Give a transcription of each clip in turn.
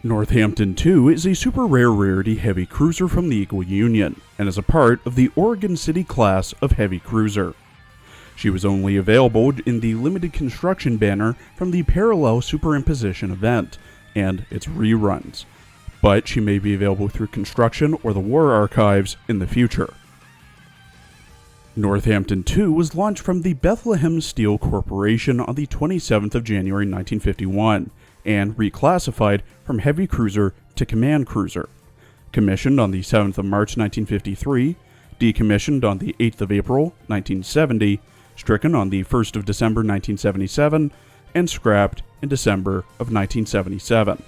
Northampton II is a super rare rarity heavy cruiser from the Eagle Union, and is a part of the Oregon City class of heavy cruiser. She was only available in the limited construction banner from the Parallel Superimposition event, and its reruns, but she may be available through construction or the War Archives in the future. Northampton II was launched from the Bethlehem Steel Corporation on the 27th of January 1951, and reclassified from heavy cruiser to command cruiser. Commissioned on the 7th of March 1953, decommissioned on the 8th of April 1970, stricken on the 1st of December 1977, and scrapped in December of 1977.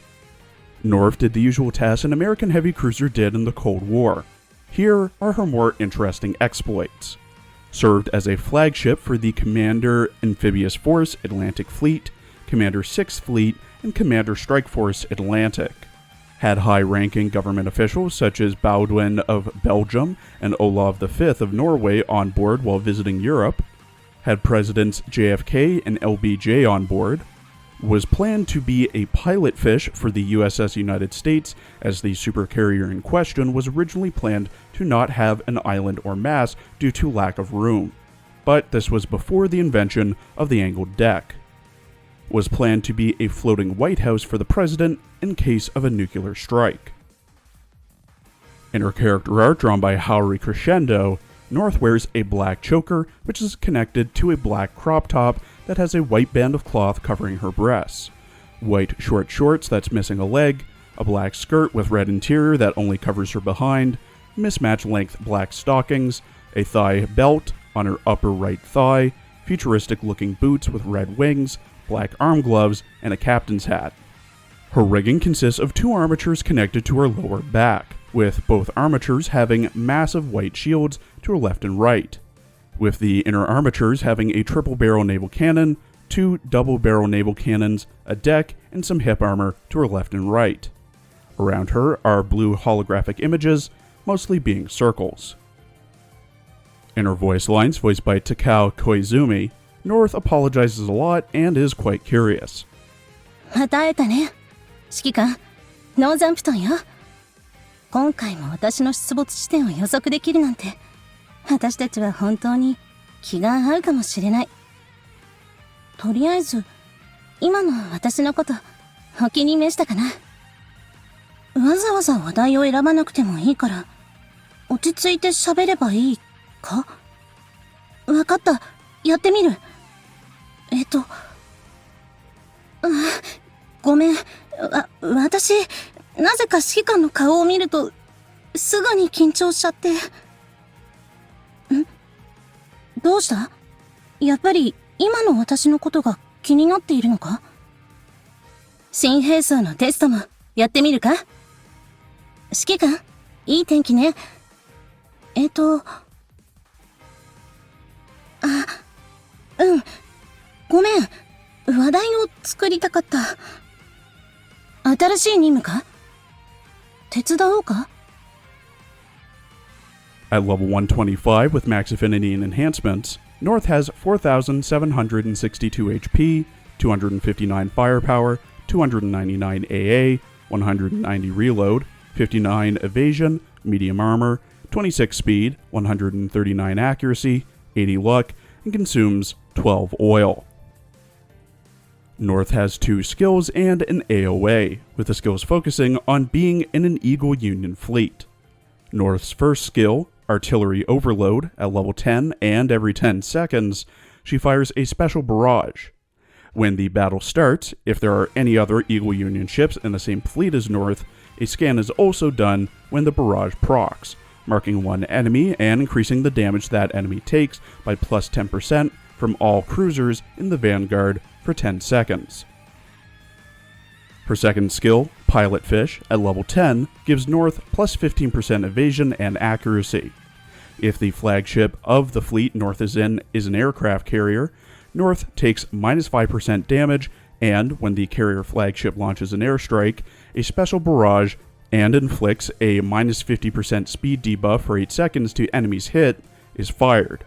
North did the usual tasks an American heavy cruiser did in the Cold War. Here are her more interesting exploits. Served as a flagship for the Commander Amphibious Force Atlantic Fleet, Commander 6th Fleet, and Commander Strike Force Atlantic. Had high-ranking government officials such as Baudouin of Belgium and Olav V of Norway on board while visiting Europe. Had Presidents JFK and LBJ on board. Was planned to be a pilot fish for the USS United States, as the supercarrier in question was originally planned to not have an island or mast due to lack of room. But this was before the invention of the angled deck. Was planned to be a floating White House for the president in case of a nuclear strike. In her character art drawn by Howery Crescendo, North wears a black choker which is connected to a black crop top that has a white band of cloth covering her breasts, white short shorts that's missing a leg, a black skirt with red interior that only covers her behind, mismatched length black stockings, a thigh belt on her upper right thigh, futuristic looking boots with red wings, black arm gloves, and a captain's hat. Her rigging consists of two armatures connected to her lower back, with both armatures having massive white shields to her left and right, with the inner armatures having a triple barrel naval cannon, two double barrel naval cannons, a deck, and some hip armor to her left and right. Around her are blue holographic images, mostly being circles. In her voice lines, voiced by Takao Koizumi, North apologizes a lot and is quite curious. また会えたね。指揮官、ノーザンプトンよ。今回も私の出没地点を予測できるなんて、私たちは本当に気が合うかもしれない。とりあえず、今の私のことお気に召したかな。わざわざ話題を選ばなくてもいいから、落ち着いて喋ればいいか？わかった、やってみる。ごめん。私、なぜか指揮官の顔を見ると、すぐに緊張しちゃって。どうした？やっぱり、今の私のことが気になっているのか？新兵装のテストもやってみるか？指揮官、いい天気ね。ごめん。話題を作りたかった。新しい任務か？手伝おうか？ At level 125 with max affinity and enhancements, North has 4,762 HP, 259 firepower, 299 AA, 190 reload, 59 evasion, medium armor, 26 speed, 139 accuracy, 80 luck, and consumes 12 oil. North has 2 skills and an AOA, with the skills focusing on being in an Eagle Union fleet. North's first skill, Artillery Overload, at level 10 and every 10 seconds, she fires a special barrage. When the battle starts, if there are any other Eagle Union ships in the same fleet as North, a scan is also done when the barrage procs, marking one enemy and increasing the damage that enemy takes by plus 10% from all cruisers in the Vanguard for 10 seconds. Her second skill, Pilot Fish, at level 10, gives North plus 15% evasion and accuracy. If the flagship of the fleet North is in is an aircraft carrier, North takes minus 5% damage, and when the carrier flagship launches an airstrike, a special barrage and inflicts a minus 50% speed debuff for 8 seconds to enemies hit is fired.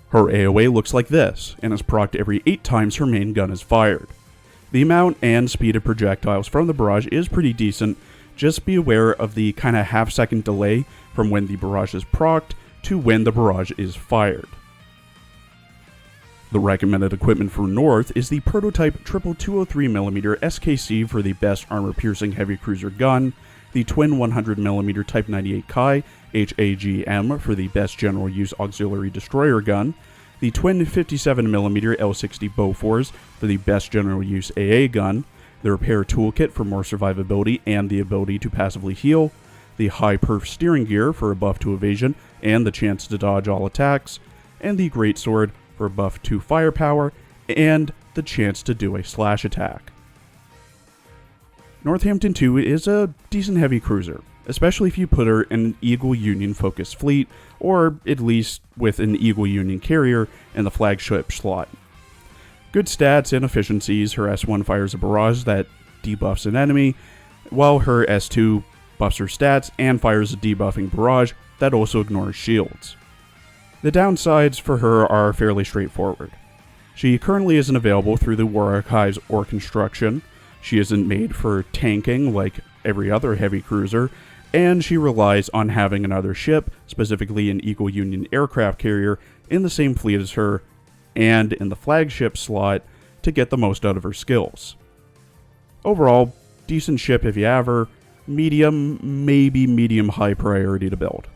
Her AOA looks like this, and is procced every 8 times her main gun is fired. The amount and speed of projectiles from the barrage is pretty decent. Just be aware of the kind of half-second delay from when the barrage is procced to when the barrage is fired. The recommended equipment for North is the prototype triple 203mm SKC for the best armor-piercing heavy cruiser gun, the twin 100mm Type 98 Kai HAGM for the best general use auxiliary destroyer gun, the twin 57mm L60 Bofors for the best general use AA gun, the repair toolkit for more survivability and the ability to passively heal, the high perf steering gear for a buff to evasion and the chance to dodge all attacks, and the greatsword for a buff to firepower and the chance to do a slash attack. Northampton II is a decent heavy cruiser, especially if you put her in an Eagle Union focused fleet, or at least with an Eagle Union carrier in the flagship slot. Good stats and efficiencies, her S1 fires a barrage that debuffs an enemy, while her S2 buffs her stats and fires a debuffing barrage that also ignores shields. The downsides for her are fairly straightforward. She currently isn't available through the War Archives or construction, she isn't made for tanking like every other heavy cruiser, and she relies on having another ship, specifically an Eagle Union aircraft carrier, in the same fleet as her, and in the flagship slot, to get the most out of her skills. Overall, decent ship if you have her, medium, maybe medium high priority to build.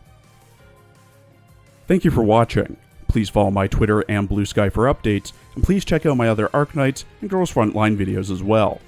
Thank you for watching. Please follow my Twitter and Blue Sky for updates, and please check out my other Arknights and Girls Frontline videos as well.